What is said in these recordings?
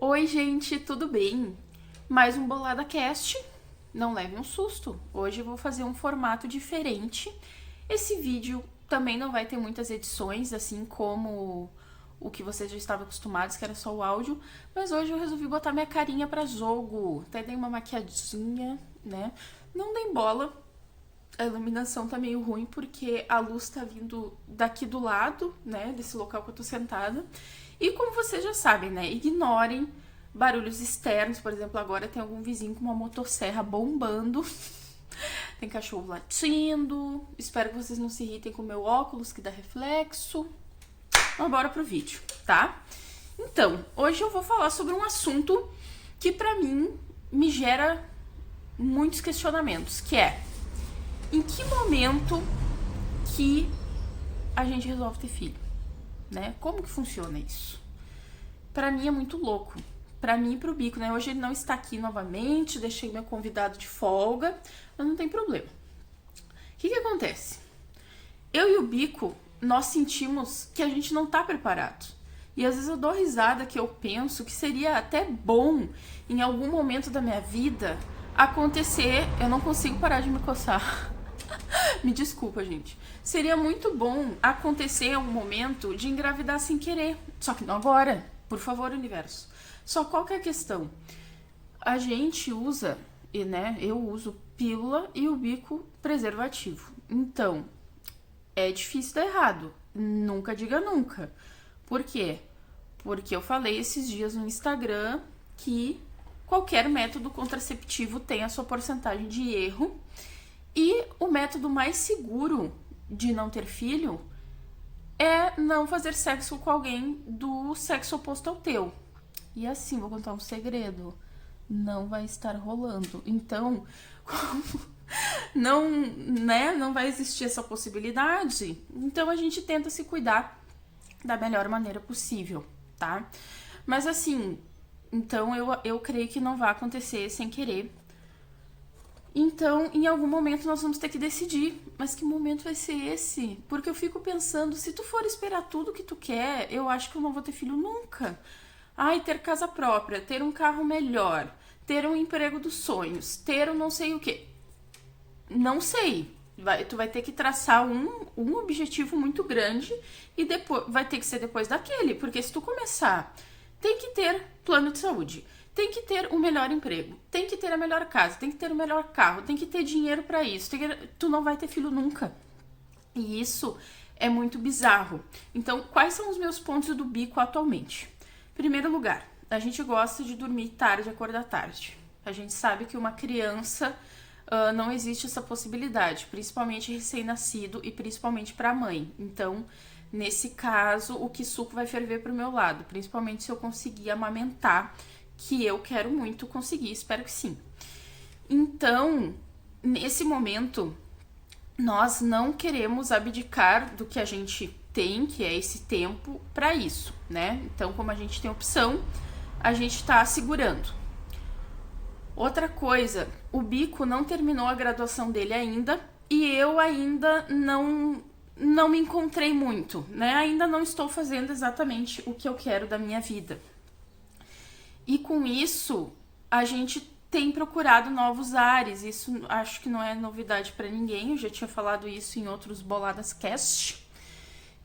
Oi, gente, tudo bem? Mais um Bolada Cast. Não leve um susto. Hoje eu vou fazer um formato diferente. Esse vídeo também não vai ter muitas edições, assim como o que vocês já estavam acostumados, que era só o áudio. Mas hoje eu resolvi botar minha carinha pra jogo. Até dei uma maquiadinha, né? Não dei bola. A iluminação tá meio ruim porque a luz tá vindo daqui do lado, né, desse local que eu tô sentada. E como vocês já sabem, né, ignorem barulhos externos. Por exemplo, agora tem algum vizinho com uma motosserra bombando. Tem cachorro latindo. Espero que vocês não se irritem com o meu óculos que dá reflexo. Vamos bora pro vídeo, tá? Então, hoje eu vou falar sobre um assunto que pra mim me gera muitos questionamentos, que é: em que momento que a gente resolve ter filho, né? Como que funciona isso? Pra mim é muito louco. Pra mim e pro Bico, né? Hoje ele não está aqui novamente, deixei meu convidado de folga, mas não tem problema. O que acontece? Eu e o Bico, nós sentimos que a gente não tá preparado. E às vezes eu dou risada que eu penso que seria até bom, em algum momento da minha vida, acontecer... Eu não consigo parar de me coçar. Me desculpa, gente. Seria muito bom acontecer um momento de engravidar sem querer. Só que não agora. Por favor, universo. Só qual que é a questão? A gente usa, e né, eu uso pílula e o Bico preservativo. Então, é difícil dar errado. Nunca diga nunca. Por quê? Porque eu falei esses dias no Instagram que qualquer método contraceptivo tem a sua porcentagem de erro. E o método mais seguro de não ter filho é não fazer sexo com alguém do sexo oposto ao teu. E assim, vou contar um segredo: não vai estar rolando. Então, não, né, não vai existir essa possibilidade. Então a gente tenta se cuidar da melhor maneira possível, tá? Mas assim, então eu creio que não vai acontecer sem querer. Então, em algum momento nós vamos ter que decidir. Mas que momento vai ser esse? Porque eu fico pensando, se tu for esperar tudo que tu quer, eu acho que eu não vou ter filho nunca. Ai, ter casa própria, ter um carro melhor, ter um emprego dos sonhos, ter um não sei o quê. Não sei. Tu vai ter que traçar um objetivo muito grande e depois vai ter que ser depois daquele. Porque se tu começar, tem que ter plano de saúde, tem que ter o melhor emprego, tem que ter a melhor casa, tem que ter o melhor carro, tem que ter dinheiro pra isso. Tu não vai ter filho nunca. E isso é muito bizarro. Então, quais são os meus pontos do Bico atualmente? Primeiro lugar, a gente gosta de dormir tarde e acordar tarde. A gente sabe que uma criança não existe essa possibilidade, principalmente recém-nascido e principalmente para a mãe. Então, nesse caso, o suco vai ferver pro meu lado, principalmente se eu conseguir amamentar, que eu quero muito conseguir, espero que sim. Então, nesse momento, nós não queremos abdicar do que a gente tem, que é esse tempo, para isso, né? Então, como a gente tem opção, a gente tá segurando. Outra coisa, o Bico não terminou a graduação dele ainda e eu ainda não me encontrei muito, né? Ainda não estou fazendo exatamente o que eu quero da minha vida. E com isso, a gente tem procurado novos ares. Isso acho que não é novidade para ninguém. Eu já tinha falado isso em outros Boladas Cast.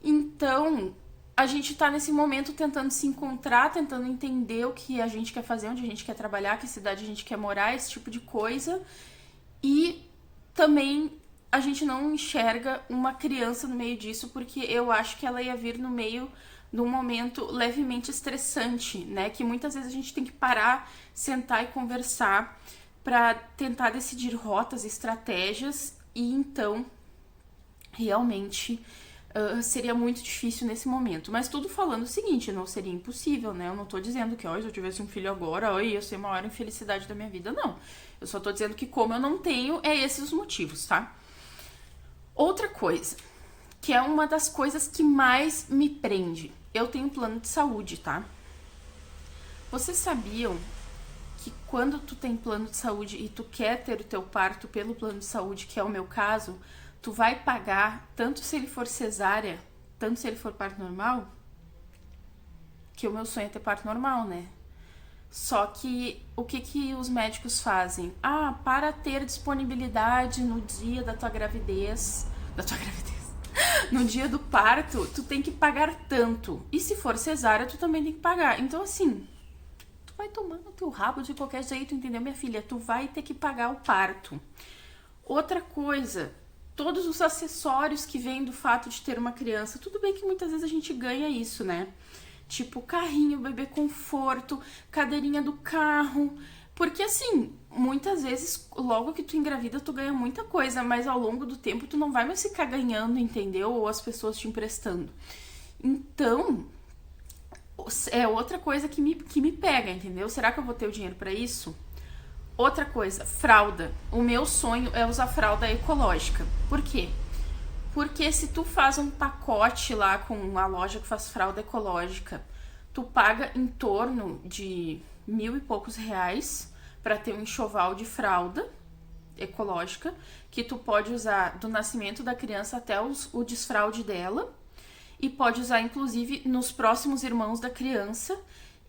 Então, a gente tá nesse momento tentando se encontrar, tentando entender o que a gente quer fazer, onde a gente quer trabalhar, que cidade a gente quer morar, esse tipo de coisa. E também a gente não enxerga uma criança no meio disso, porque eu acho que ela ia vir no meio de um momento levemente estressante, né? Que muitas vezes a gente tem que parar, sentar e conversar para tentar decidir rotas, estratégias, e então realmente seria muito difícil nesse momento. Mas tudo falando o seguinte, não seria impossível, né? Eu não tô dizendo que, se eu tivesse um filho agora, ia ser a maior infelicidade da minha vida, não. Eu só tô dizendo que como eu não tenho, esses os motivos, tá? Outra coisa, que é uma das coisas que mais me prende. Eu tenho plano de saúde, tá? Vocês sabiam que quando tu tem plano de saúde e tu quer ter o teu parto pelo plano de saúde, que é o meu caso, tu vai pagar tanto se ele for cesárea, tanto se ele for parto normal? Que o meu sonho é ter parto normal, né? Só que o que os médicos fazem? Ah, para ter disponibilidade no dia da tua gravidez, no dia do parto, tu tem que pagar tanto. E se for cesárea, tu também tem que pagar. Então, assim, tu vai tomando teu rabo de qualquer jeito, entendeu, minha filha? Tu vai ter que pagar o parto. Outra coisa, todos os acessórios que vêm do fato de ter uma criança. Tudo bem que muitas vezes a gente ganha isso, né? Tipo, carrinho, bebê conforto, cadeirinha do carro. Porque, assim, muitas vezes, logo que tu engravida, tu ganha muita coisa, mas ao longo do tempo tu não vai mais ficar ganhando, entendeu? Ou as pessoas te emprestando. Então, é outra coisa que me pega, entendeu? Será que eu vou ter o dinheiro pra isso? Outra coisa, fralda. O meu sonho é usar fralda ecológica. Por quê? Porque se tu faz um pacote lá com a loja que faz fralda ecológica, tu paga em torno de 1.000 e poucos reais para ter um enxoval de fralda ecológica que tu pode usar do nascimento da criança até o desfraude dela e pode usar inclusive nos próximos irmãos da criança,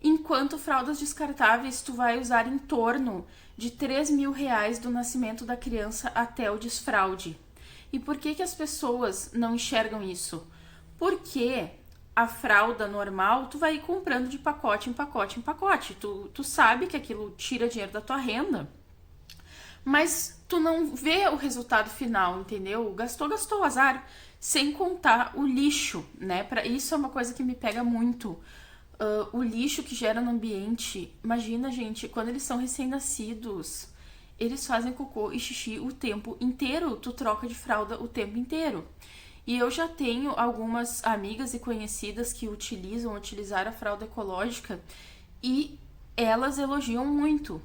enquanto fraldas descartáveis tu vai usar em torno de 3.000 reais do nascimento da criança até o desfraude. E por que as pessoas não enxergam isso? Porque a fralda normal, tu vai ir comprando de pacote em pacote em pacote. Tu sabe que aquilo tira dinheiro da tua renda, mas tu não vê o resultado final, entendeu? Gastou, azar. Sem contar o lixo, né? Isso é uma coisa que me pega muito. O lixo que gera no ambiente. Imagina, gente, quando eles são recém-nascidos, eles fazem cocô e xixi o tempo inteiro. Tu troca de fralda o tempo inteiro. E eu já tenho algumas amigas e conhecidas que utilizaram a fralda ecológica e elas elogiam muito.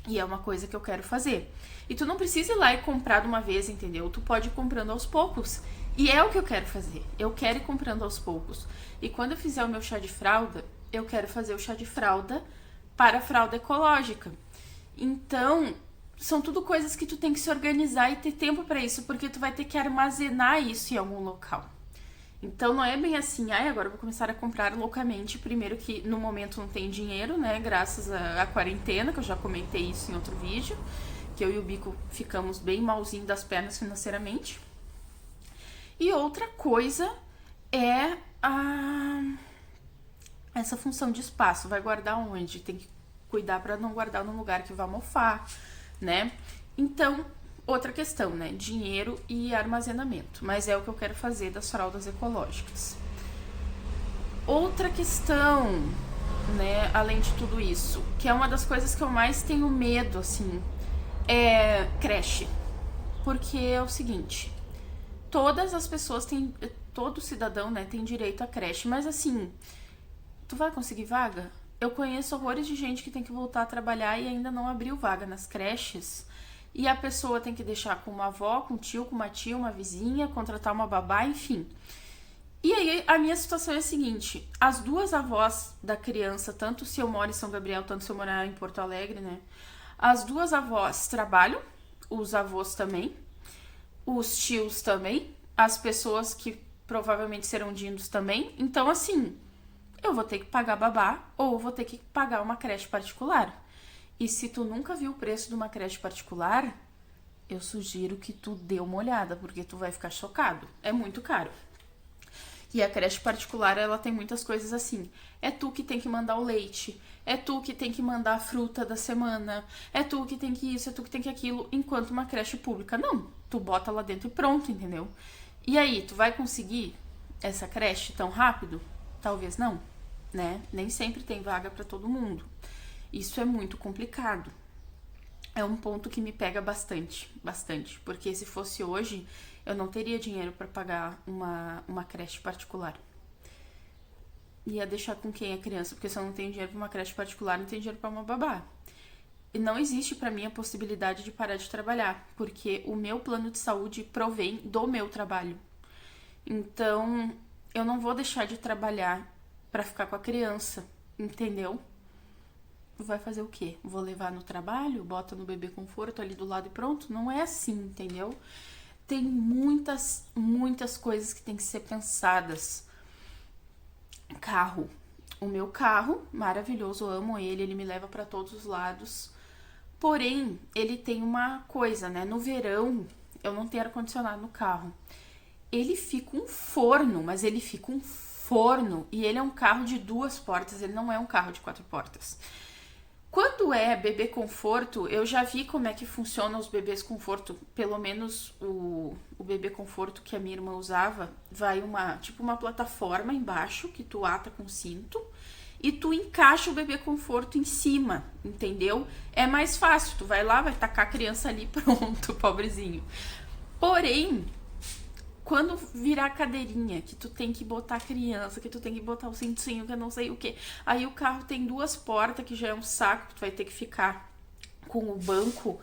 E é uma coisa que eu quero fazer. E tu não precisa ir lá e comprar de uma vez, entendeu? Tu pode ir comprando aos poucos. E é o que eu quero fazer. Eu quero ir comprando aos poucos. E quando eu fizer o meu chá de fralda, eu quero fazer o chá de fralda para a fralda ecológica. Então, são tudo coisas que tu tem que se organizar e ter tempo para isso, porque tu vai ter que armazenar isso em algum local. Então não é bem assim, agora eu vou começar a comprar loucamente. Primeiro que no momento não tem dinheiro, né? Graças à quarentena, que eu já comentei isso em outro vídeo, que eu e o Bico ficamos bem malzinho das pernas financeiramente. E outra coisa é essa função de espaço. Vai guardar onde? Tem que cuidar para não guardar num lugar que vai mofar, né? Então, outra questão, né? Dinheiro e armazenamento. Mas é o que eu quero fazer das fraldas ecológicas. Outra questão, né? Além de tudo isso, que é uma das coisas que eu mais tenho medo, assim, é creche. Porque é o seguinte, todas as pessoas têm, todo cidadão, né, tem direito à creche, mas assim, tu vai conseguir vaga? Eu conheço horrores de gente que tem que voltar a trabalhar e ainda não abriu vaga nas creches. E a pessoa tem que deixar com uma avó, com um tio, com uma tia, uma vizinha, contratar uma babá, enfim. E aí a minha situação é a seguinte, as duas avós da criança, tanto se eu moro em São Gabriel, tanto se eu morar em Porto Alegre, né? As duas avós trabalham, os avós também, os tios também, as pessoas que provavelmente serão dindos também. Então, assim, eu vou ter que pagar babá ou vou ter que pagar uma creche particular. E se tu nunca viu o preço de uma creche particular, eu sugiro que tu dê uma olhada, porque tu vai ficar chocado. É muito caro. E a creche particular, ela tem muitas coisas assim. É tu que tem que mandar o leite, é tu que tem que mandar a fruta da semana, é tu que tem que isso, é tu que tem que aquilo, enquanto uma creche pública, não. Tu bota lá dentro e pronto, entendeu? E aí, tu vai conseguir essa creche tão rápido? Talvez não, né? Nem sempre tem vaga pra todo mundo. Isso é muito complicado. É um ponto que me pega bastante, porque se fosse hoje, eu não teria dinheiro para pagar uma creche particular. Ia deixar com quem a criança, porque se eu não tenho dinheiro para uma creche particular, não tenho dinheiro para uma babá. E não existe para mim a possibilidade de parar de trabalhar, porque o meu plano de saúde provém do meu trabalho. Então, eu não vou deixar de trabalhar para ficar com a criança, entendeu? Vai fazer o quê? Vou levar no trabalho? Bota no bebê conforto ali do lado e pronto? Não é assim, entendeu? Tem muitas coisas que tem que ser pensadas. Carro. o meu carro, maravilhoso, amo ele, ele me leva para todos os lados. Porém, ele tem uma coisa, né? No verão, eu não tenho ar-condicionado no carro. Ele fica um forno, mas ele fica um forno. E ele é um carro de 2 portas, ele não é um carro de 4 portas. Quando é bebê conforto, eu já vi como é que funciona os bebês conforto. Pelo menos o bebê conforto que a minha irmã usava, vai uma plataforma embaixo que tu ata com cinto e tu encaixa o bebê conforto em cima, entendeu? É mais fácil, tu vai lá, vai tacar a criança ali, pronto, pobrezinho. Porém, quando virar a cadeirinha, que tu tem que botar a criança, que tu tem que botar o cintinho, que eu não sei o que. Aí o carro tem 2 portas, que já é um saco, que tu vai ter que ficar com o banco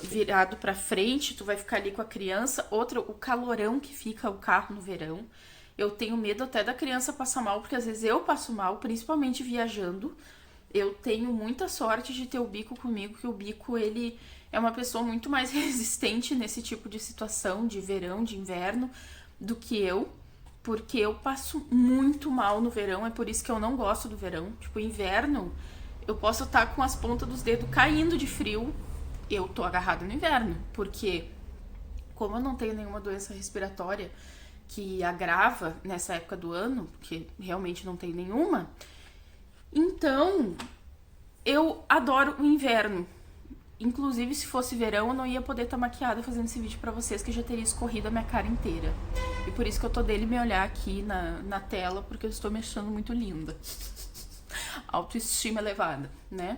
virado pra frente, tu vai ficar ali com a criança. Outra, o calorão que fica o carro no verão. Eu tenho medo até da criança passar mal, porque às vezes eu passo mal, principalmente viajando. Eu tenho muita sorte de ter o Bico comigo, que o Bico, ele é uma pessoa muito mais resistente nesse tipo de situação, de verão, de inverno, do que eu, porque eu passo muito mal no verão, é por isso que eu não gosto do verão. Tipo, inverno, eu posso estar com as pontas dos dedos caindo de frio, eu tô agarrada no inverno, porque como eu não tenho nenhuma doença respiratória que agrava nessa época do ano, porque realmente não tenho nenhuma, então eu adoro o inverno. Inclusive, se fosse verão, eu não ia poder estar maquiada fazendo esse vídeo pra vocês, que já teria escorrido a minha cara inteira. E por isso que eu tô dele me olhar aqui na tela, porque eu estou me achando muito linda. Autoestima elevada, né?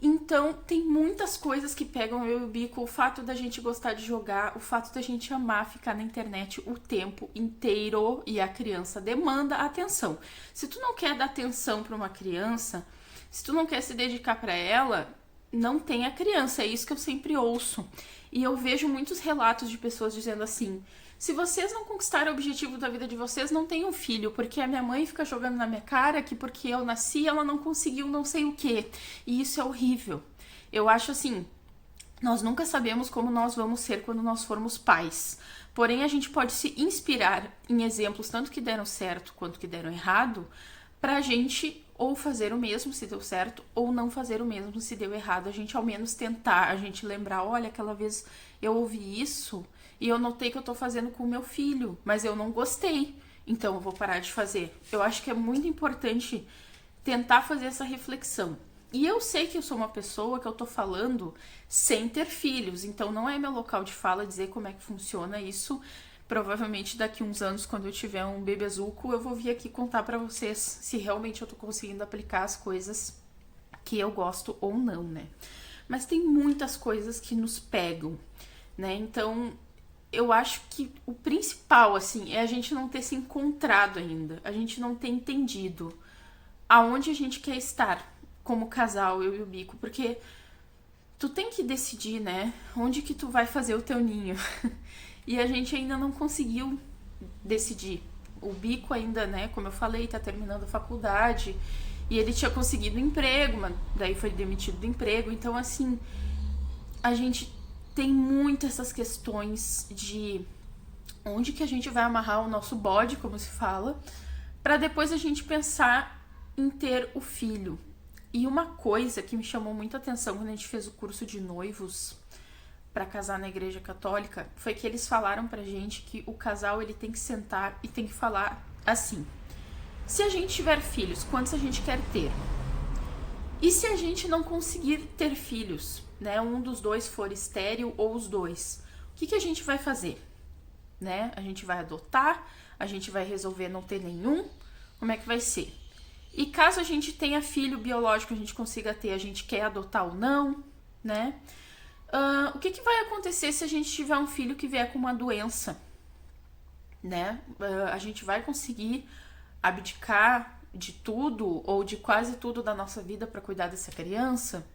Então, tem muitas coisas que pegam eu e o Bico. O fato da gente gostar de jogar, o fato da gente amar ficar na internet o tempo inteiro, e a criança demanda atenção. Se tu não quer dar atenção pra uma criança, se tu não quer se dedicar pra ela, não tem a criança, é isso que eu sempre ouço. E eu vejo muitos relatos de pessoas dizendo assim: se vocês não conquistarem o objetivo da vida de vocês, não tenham filho, porque a minha mãe fica jogando na minha cara que porque eu nasci ela não conseguiu não sei o quê. E isso é horrível. Eu acho assim, nós nunca sabemos como nós vamos ser quando nós formos pais. Porém, a gente pode se inspirar em exemplos tanto que deram certo quanto que deram errado, pra gente ou fazer o mesmo se deu certo, ou não fazer o mesmo se deu errado. A gente ao menos tentar, a gente lembrar: olha, aquela vez eu ouvi isso e eu notei que eu tô fazendo com o meu filho, mas eu não gostei, então eu vou parar de fazer. Eu acho que é muito importante tentar fazer essa reflexão. E eu sei que eu sou uma pessoa que eu tô falando sem ter filhos, então não é meu local de fala dizer como é que funciona isso. Provavelmente daqui uns anos, quando eu tiver um bebezuco, eu vou vir aqui contar pra vocês se realmente eu tô conseguindo aplicar as coisas que eu gosto ou não, né? Mas tem muitas coisas que nos pegam, né? Então, eu acho que o principal, assim, é a gente não ter se encontrado ainda. A gente não ter entendido aonde a gente quer estar como casal, eu e o Bico. Porque tu tem que decidir, né? Onde que tu vai fazer o teu ninho. E a gente ainda não conseguiu decidir. O Bico ainda, né, como eu falei, tá terminando a faculdade. E ele tinha conseguido um emprego, mas daí foi demitido do emprego. Então, assim, a gente tem muito essas questões de onde que a gente vai amarrar o nosso bode, como se fala, pra depois a gente pensar em ter o filho. E uma coisa que me chamou muita atenção quando a gente fez o curso de noivos para casar na igreja católica, foi que eles falaram pra gente que o casal ele tem que sentar e tem que falar assim: se a gente tiver filhos, quantos a gente quer ter? E se a gente não conseguir ter filhos, né, um dos dois for estéril ou os dois, o que a gente vai fazer? Né? A gente vai adotar? A gente vai resolver não ter nenhum? Como é que vai ser? E caso a gente tenha filho biológico, a gente consiga ter, a gente quer adotar ou não, né? O que vai acontecer se a gente tiver um filho que vier com uma doença, né? A gente vai conseguir abdicar de tudo ou de quase tudo da nossa vida para cuidar dessa criança?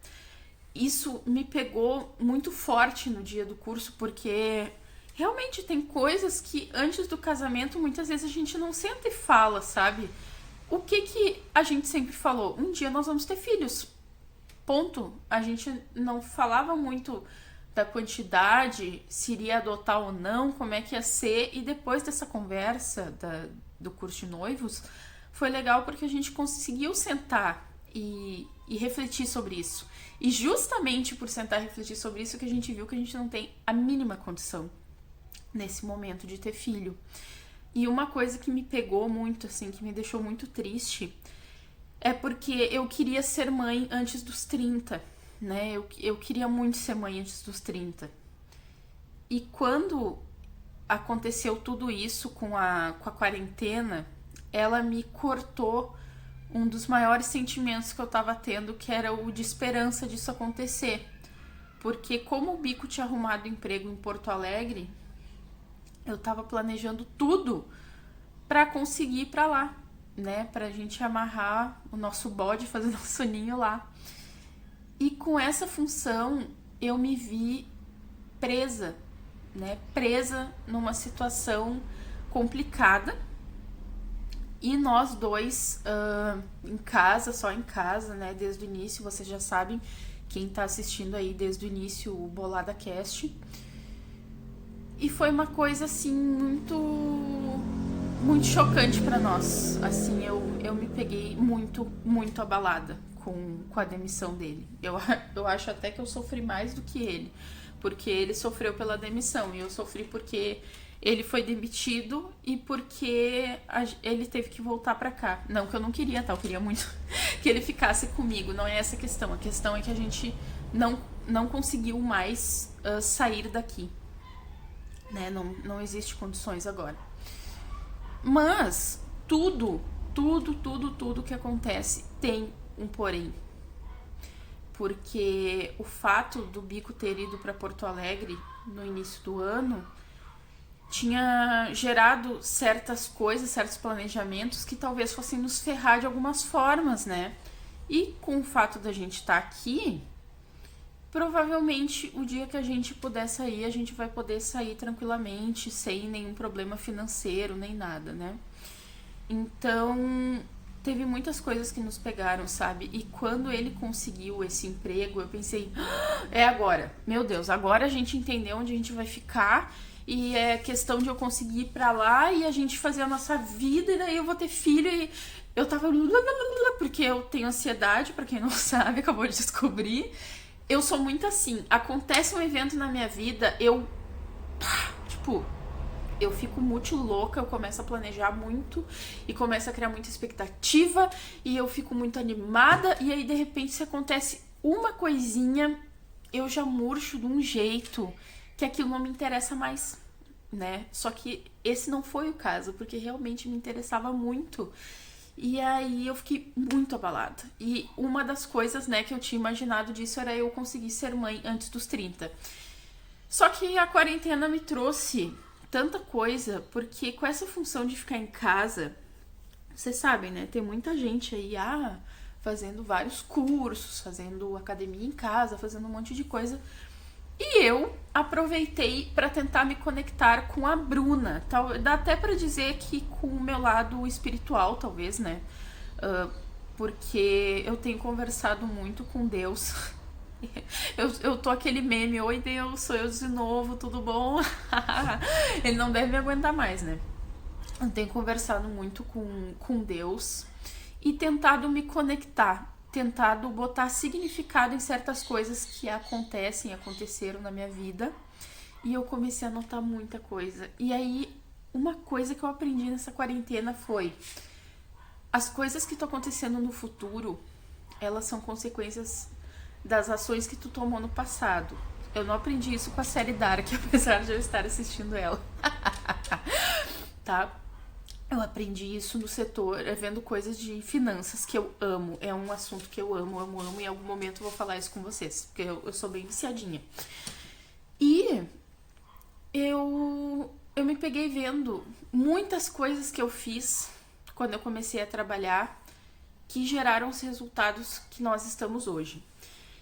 Isso me pegou muito forte no dia do curso, porque realmente tem coisas que antes do casamento muitas vezes a gente não senta e fala, sabe? O que a gente sempre falou? Um dia nós vamos ter filhos. Ponto. A gente não falava muito da quantidade, se iria adotar ou não, como é que ia ser. E depois dessa conversa do curso de noivos, foi legal porque a gente conseguiu sentar e refletir sobre isso. E justamente por sentar e refletir sobre isso que a gente viu que a gente não tem a mínima condição nesse momento de ter filho. E uma coisa que me pegou muito, assim, que me deixou muito triste, é porque eu queria ser mãe antes dos 30, né? Eu queria muito ser mãe antes dos 30. E quando aconteceu tudo isso com a quarentena, ela me cortou um dos maiores sentimentos que eu tava tendo, que era o de esperança disso acontecer. Porque como o Bico tinha arrumado emprego em Porto Alegre, eu tava planejando tudo pra conseguir ir pra lá, né? Pra gente amarrar o nosso bode, fazer nosso ninho lá. E com essa função, eu me vi presa, né? Presa numa situação complicada. E nós dois em casa, só em casa, né? Desde o início, vocês já sabem, quem tá assistindo aí desde o início o Bolada Cast. E foi uma coisa, assim, muito chocante pra nós. Assim, eu me peguei muito abalada com a demissão dele. Eu acho até que eu sofri mais do que ele. Porque ele sofreu pela demissão e eu sofri porque ele foi demitido e porque ele teve que voltar pra cá. Não que eu não queria, tá? Eu queria muito que ele ficasse comigo. Não é essa a questão. A questão é que a gente não conseguiu mais sair daqui. Né? Não existe condições agora. Mas tudo que acontece tem um porém. Porque o fato do Bico ter ido para Porto Alegre no início do ano tinha gerado certas coisas, certos planejamentos que talvez fossem nos ferrar de algumas formas, né? E com o fato da gente estar aqui, provavelmente o dia que a gente puder sair, a gente vai poder sair tranquilamente, sem nenhum problema financeiro, nem nada, né? Então, teve muitas coisas que nos pegaram, sabe? E quando ele conseguiu esse emprego, eu pensei, é agora. Meu Deus, agora a gente entendeu onde a gente vai ficar e é questão de eu conseguir ir pra lá e a gente fazer a nossa vida e daí eu vou ter filho e eu tava... Porque eu tenho ansiedade, pra quem não sabe, acabou de descobrir. Eu sou muito assim, acontece um evento na minha vida, eu fico muito louca, eu começo a planejar muito e começo a criar muita expectativa e eu fico muito animada e aí de repente se acontece uma coisinha, eu já murcho de um jeito que aquilo não me interessa mais, né? Só que esse não foi o caso, porque realmente me interessava muito. E aí eu fiquei muito abalada. E uma das coisas, né, que eu tinha imaginado disso era eu conseguir ser mãe antes dos 30. Só que a quarentena me trouxe tanta coisa, porque com essa função de ficar em casa, vocês sabem, né, tem muita gente aí, fazendo vários cursos, fazendo academia em casa, fazendo um monte de coisa. E eu aproveitei para tentar me conectar com a Bruna. Dá até para dizer que com o meu lado espiritual, talvez, né? Porque eu tenho conversado muito com Deus. Eu tô aquele meme, oi Deus, sou eu de novo, tudo bom? Ele não deve me aguentar mais, né? Eu tenho conversado muito com Deus e tentado me conectar, tentado botar significado em certas coisas que aconteceram na minha vida. E eu comecei a notar muita coisa. E aí, uma coisa que eu aprendi nessa quarentena foi: as coisas que estão acontecendo no futuro, elas são consequências das ações que tu tomou no passado. Eu não aprendi isso com a série Dark, apesar de eu estar assistindo ela. Tá? Eu aprendi isso no setor, vendo coisas de finanças que eu amo. É um assunto que eu amo. E em algum momento eu vou falar isso com vocês, porque eu sou bem viciadinha. E eu me peguei vendo muitas coisas que eu fiz quando eu comecei a trabalhar que geraram os resultados que nós estamos hoje.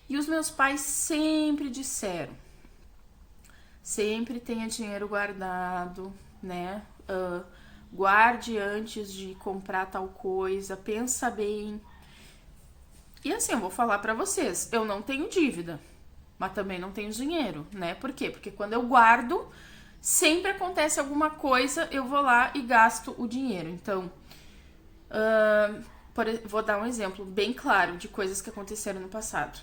E os meus pais sempre disseram: sempre tenha dinheiro guardado, né? Guarde antes de comprar tal coisa, pensa bem. E assim, eu vou falar pra vocês, eu não tenho dívida, mas também não tenho dinheiro, né? Por quê? Porque quando eu guardo, sempre acontece alguma coisa, eu vou lá e gasto o dinheiro. Então, Vou dar um exemplo bem claro de coisas que aconteceram no passado.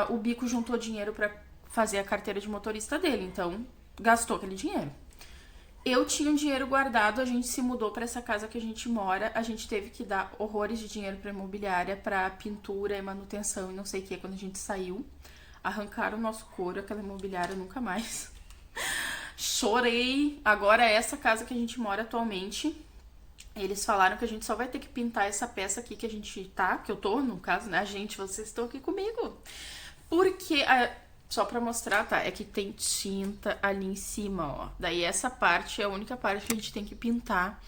O Bico juntou dinheiro pra fazer a carteira de motorista dele, então gastou aquele dinheiro. Eu tinha um dinheiro guardado, a gente se mudou pra essa casa que a gente mora, a gente teve que dar horrores de dinheiro pra imobiliária, pra pintura e manutenção e não sei o que quando a gente saiu. Arrancaram o nosso couro, aquela imobiliária nunca mais. Chorei. Agora essa casa que a gente mora atualmente, eles falaram que a gente só vai ter que pintar essa peça aqui que a gente tá, que eu tô, no caso, né? Gente, vocês estão aqui comigo. Porque, só pra mostrar, tá? É que tem tinta ali em cima, ó. Daí essa parte é a única parte que a gente tem que pintar.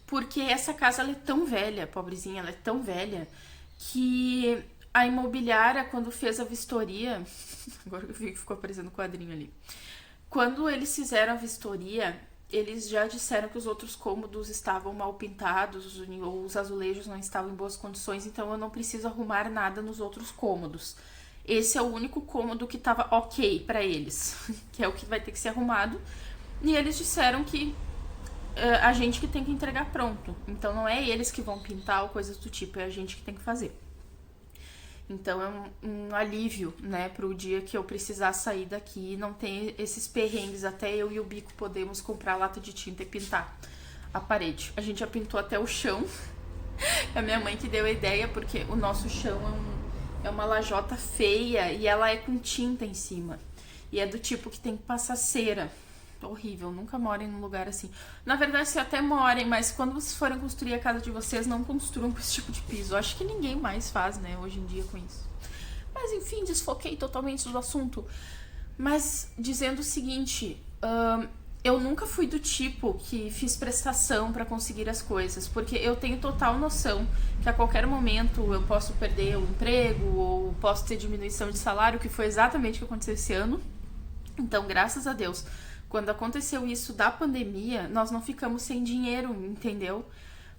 Porque essa casa, ela é tão velha, pobrezinha, ela é tão velha, que a imobiliária, quando fez a vistoria... Agora eu vi que ficou aparecendo o quadrinho ali. Quando eles fizeram a vistoria, eles já disseram que os outros cômodos estavam mal pintados ou os azulejos não estavam em boas condições, então eu não preciso arrumar nada nos outros cômodos. Esse é o único cômodo que estava ok pra eles, que é o que vai ter que ser arrumado. E eles disseram que a gente que tem que entregar pronto. Então não é eles que vão pintar ou coisas do tipo, é a gente que tem que fazer. Então é um alívio, né, pro dia que eu precisar sair daqui e não ter esses perrengues. Até eu e o Bico podemos comprar lata de tinta e pintar a parede. A gente já pintou até o chão. É a minha mãe que deu a ideia, porque o nosso chão é uma lajota feia e ela é com tinta em cima. E é do tipo que tem que passar cera. Horrível, nunca morem num lugar assim. Na verdade, vocês até morem, mas quando vocês forem construir a casa de vocês, não construam com esse tipo de piso. Acho que ninguém mais faz, né, hoje em dia com isso. Mas enfim, desfoquei totalmente do assunto. Mas dizendo o seguinte, eu nunca fui do tipo que fiz prestação pra conseguir as coisas, porque eu tenho total noção que a qualquer momento eu posso perder o emprego ou posso ter diminuição de salário, que foi exatamente o que aconteceu esse ano. Então, graças a Deus, quando aconteceu isso da pandemia, nós não ficamos sem dinheiro, entendeu?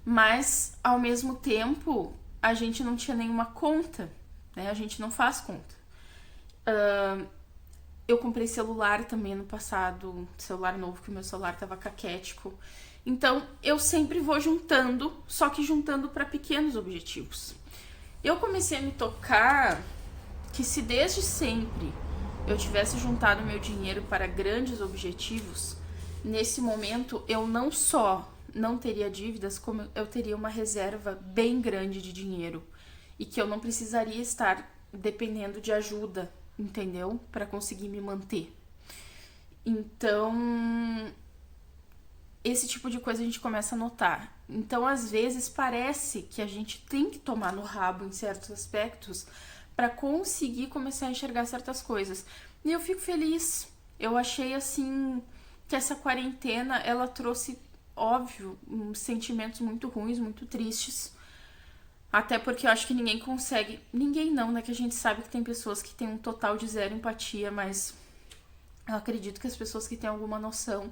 Mas, ao mesmo tempo, a gente não tinha nenhuma conta, né? A gente não faz conta. Eu comprei celular também no passado, celular novo, que o meu celular tava caquético. Então, eu sempre vou juntando, só que juntando para pequenos objetivos. Eu comecei a me tocar que se desde sempre eu tivesse juntado meu dinheiro para grandes objetivos, nesse momento eu não só não teria dívidas, como eu teria uma reserva bem grande de dinheiro e que eu não precisaria estar dependendo de ajuda, entendeu? Para conseguir me manter. Então, esse tipo de coisa a gente começa a notar. Então, às vezes, parece que a gente tem que tomar no rabo em certos aspectos para conseguir começar a enxergar certas coisas. E eu fico feliz. Eu achei, assim, que essa quarentena, ela trouxe, óbvio, sentimentos muito ruins, muito tristes. Até porque eu acho que ninguém consegue... Ninguém não, né? Que a gente sabe que tem pessoas que têm um total de zero empatia, mas eu acredito que as pessoas que têm alguma noção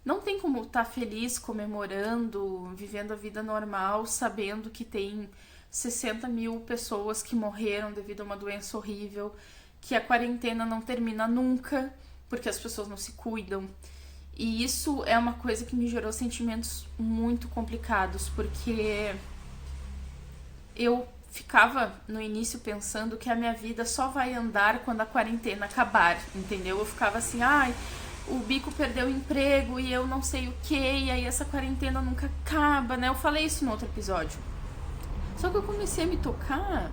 não tem como estar feliz, comemorando, vivendo a vida normal, sabendo que tem 60 mil pessoas que morreram devido a uma doença horrível, que a quarentena não termina nunca, porque as pessoas não se cuidam. E isso é uma coisa que me gerou sentimentos muito complicados, porque eu ficava no início pensando que a minha vida só vai andar quando a quarentena acabar, entendeu? Eu ficava assim, ai, o Bico perdeu o emprego e eu não sei o que, e aí essa quarentena nunca acaba, né? Eu falei isso no outro episódio. Só que eu comecei a me tocar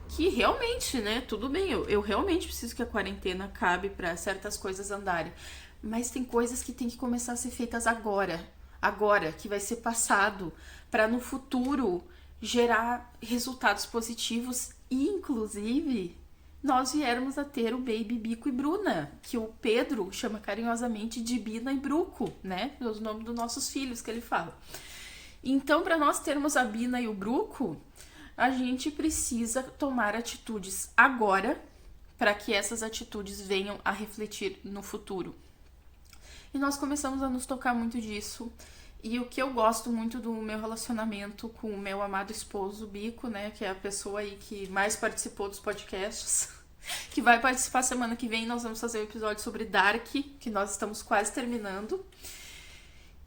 que realmente, né, tudo bem, eu realmente preciso que a quarentena acabe pra certas coisas andarem. Mas tem coisas que tem que começar a ser feitas agora, que vai ser passado, pra no futuro gerar resultados positivos e, inclusive, nós viermos a ter o Baby Bico e Bruna, que o Pedro chama carinhosamente de Bina e Bruco, né? É o nome dos nossos filhos que ele fala. Então, para nós termos a Bina e o Bruco, a gente precisa tomar atitudes agora para que essas atitudes venham a refletir no futuro. E nós começamos a nos tocar muito disso. E o que eu gosto muito do meu relacionamento com o meu amado esposo, Bico, né, que é a pessoa aí que mais participou dos podcasts, que vai participar semana que vem. Nós vamos fazer um episódio sobre Dark, que nós estamos quase terminando.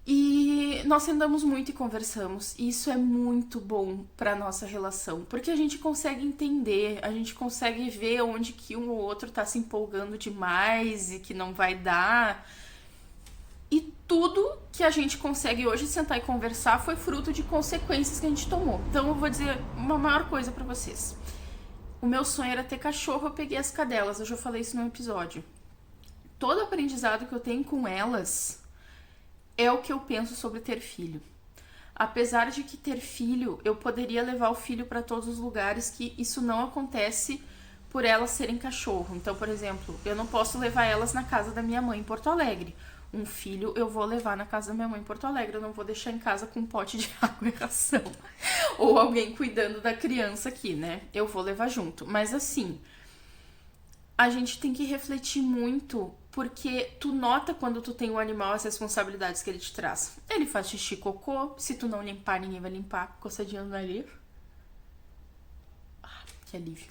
E nós sentamos muito e conversamos. E isso é muito bom pra nossa relação, porque a gente consegue entender, a gente consegue ver onde que um ou outro tá se empolgando demais e que não vai dar. E tudo que a gente consegue hoje sentar e conversar foi fruto de consequências que a gente tomou. Então eu vou dizer uma maior coisa pra vocês. O meu sonho era ter cachorro, eu peguei as cadelas, eu já falei isso no episódio. Todo aprendizado que eu tenho com elas é o que eu penso sobre ter filho. Apesar de que ter filho, eu poderia levar o filho para todos os lugares, que isso não acontece por elas serem cachorro. Então, por exemplo, eu não posso levar elas na casa da minha mãe em Porto Alegre. Um filho eu vou levar na casa da minha mãe em Porto Alegre, eu não vou deixar em casa com um pote de água e ração. Ou alguém cuidando da criança aqui, né? Eu vou levar junto. Mas assim, a gente tem que refletir muito, porque tu nota quando tu tem um animal as responsabilidades que ele te traz. Ele faz xixi, cocô, se tu não limpar, ninguém vai limpar. Coçadinha no nariz. Ah, que alívio.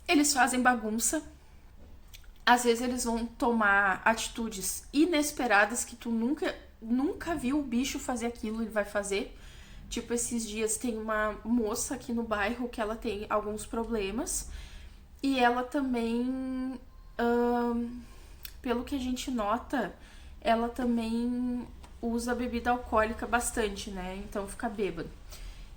Eles fazem bagunça. Às vezes eles vão tomar atitudes inesperadas que tu nunca viu o bicho fazer aquilo, ele vai fazer. Tipo, esses dias tem uma moça aqui no bairro que ela tem alguns problemas. E ela também, pelo que a gente nota, ela também usa bebida alcoólica bastante, né? Então fica bêbada.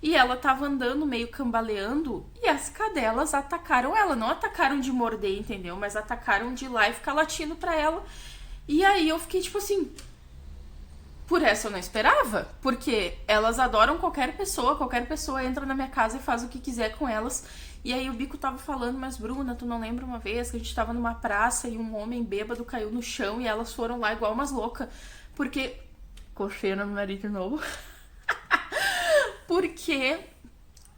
E ela tava andando meio cambaleando e as cadelas atacaram ela. Não atacaram de morder, entendeu? Mas atacaram de ir lá e ficar latindo pra ela. E aí eu fiquei tipo assim... Por essa eu não esperava, porque elas adoram qualquer pessoa entra na minha casa e faz o que quiser com elas. E aí o Bico tava falando, mas Bruna, tu não lembra uma vez que a gente tava numa praça e um homem bêbado caiu no chão e elas foram lá igual umas loucas, porque... Cocheira no nariz de novo. Porque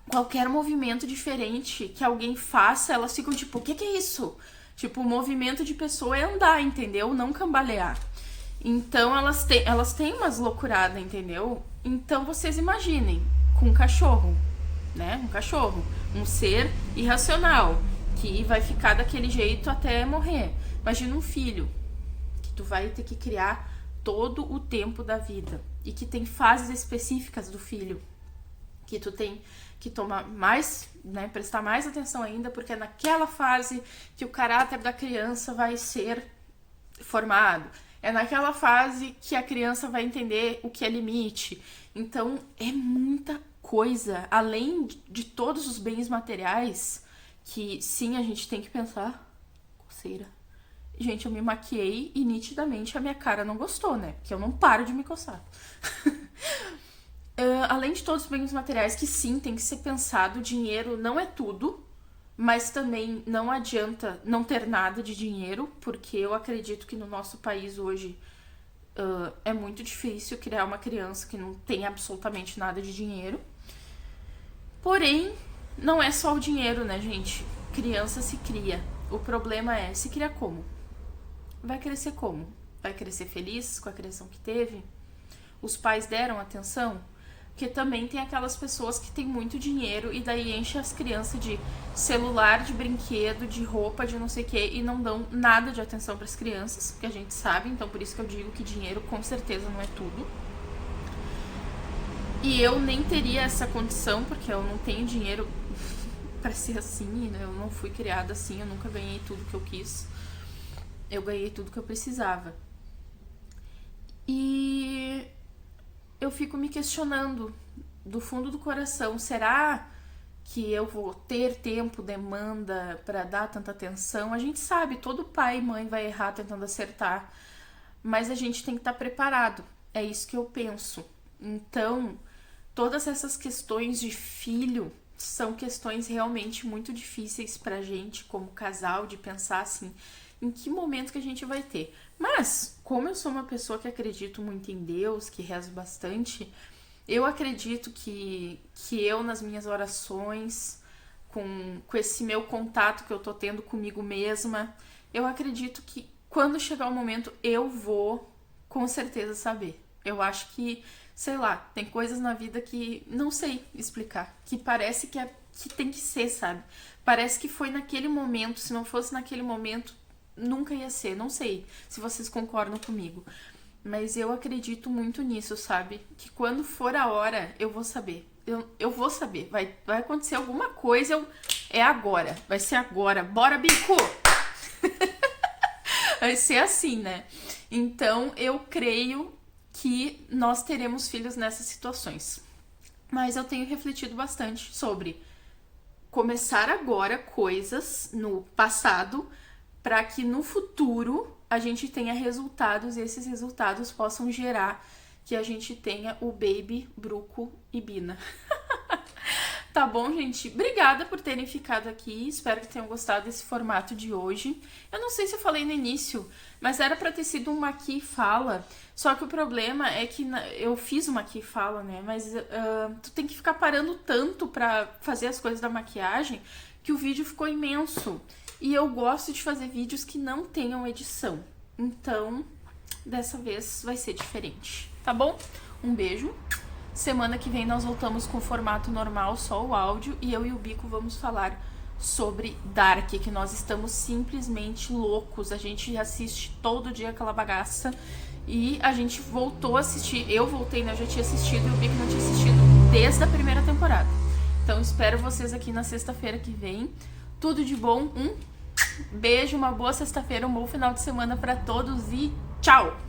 qualquer movimento diferente que alguém faça, elas ficam tipo, o que é isso? Tipo, o movimento de pessoa é andar, entendeu? Não cambalear. Então elas têm umas loucuradas, entendeu? Então vocês imaginem, com um cachorro, né? Um cachorro, um ser irracional, que vai ficar daquele jeito até morrer. Imagina um filho, que tu vai ter que criar todo o tempo da vida. E que tem fases específicas do filho, que tu tem que tomar mais, né? Prestar mais atenção ainda, porque é naquela fase que o caráter da criança vai ser formado. É naquela fase que a criança vai entender o que é limite. Então, é muita coisa. Além de todos os bens materiais, que sim, a gente tem que pensar. Coceira. Gente, eu me maquiei e nitidamente a minha cara não gostou, né? Porque eu não paro de me coçar. Além de todos os bens materiais, que sim, tem que ser pensado. Dinheiro não é tudo. Mas também não adianta não ter nada de dinheiro, porque eu acredito que no nosso país hoje é muito difícil criar uma criança que não tem absolutamente nada de dinheiro. Porém, não é só o dinheiro, né, gente? Criança se cria. O problema é, se cria como? Vai crescer como? Vai crescer feliz com a criação que teve? Os pais deram atenção? Porque também tem aquelas pessoas que têm muito dinheiro e daí enche as crianças de celular, de brinquedo, de roupa, de não sei o que, e não dão nada de atenção para as crianças, que a gente sabe, então por isso que eu digo que dinheiro com certeza não é tudo. E eu nem teria essa condição, porque eu não tenho dinheiro para ser assim, né? Eu não fui criada assim, eu nunca ganhei tudo que eu quis. Eu ganhei tudo que eu precisava. E eu fico me questionando do fundo do coração, será que eu vou ter tempo, demanda para dar tanta atenção? A gente sabe, todo pai e mãe vai errar tentando acertar, mas a gente tem que estar preparado. É isso que eu penso. Então, todas essas questões de filho são questões realmente muito difíceis pra gente como casal, de pensar assim, em que momento que a gente vai ter. Mas, como eu sou uma pessoa que acredito muito em Deus, que rezo bastante, eu acredito que eu, nas minhas orações, com esse meu contato que eu tô tendo comigo mesma, eu acredito que quando chegar o momento eu vou com certeza saber. Eu acho que, sei lá, tem coisas na vida que não sei explicar, que parece que tem que ser, sabe? Parece que foi naquele momento, se não fosse naquele momento, nunca ia ser, não sei se vocês concordam comigo. mas eu acredito muito nisso, sabe? Que quando for a hora, eu vou saber. Eu vou saber. Vai acontecer alguma coisa, é agora. Vai ser agora. Bora, bico! Vai ser assim, né? Então, eu creio que nós teremos filhos nessas situações. Mas eu tenho refletido bastante sobre começar agora coisas no passado para que no futuro a gente tenha resultados e esses resultados possam gerar que a gente tenha o baby, Bruco e Bina. Tá bom, gente? Obrigada por terem ficado aqui. Espero que tenham gostado desse formato de hoje. Eu não sei se eu falei no início, mas era pra ter sido uma aqui fala. Só que o problema é que eu fiz uma aqui fala, né? Mas tu tem que ficar parando tanto pra fazer as coisas da maquiagem que o vídeo ficou imenso. E eu gosto de fazer vídeos que não tenham edição. Então, dessa vez vai ser diferente. Tá bom? Um beijo. Semana que vem nós voltamos com o formato normal, só o áudio, e eu e o Bico vamos falar sobre Dark, que nós estamos simplesmente loucos. A gente assiste todo dia aquela bagaça e a gente voltou a assistir. Eu voltei, né? Eu já tinha assistido e o Bico não tinha assistido desde a primeira temporada. Então espero vocês aqui na sexta-feira que vem. Tudo de bom, um beijo, uma boa sexta-feira, um bom final de semana pra todos e tchau!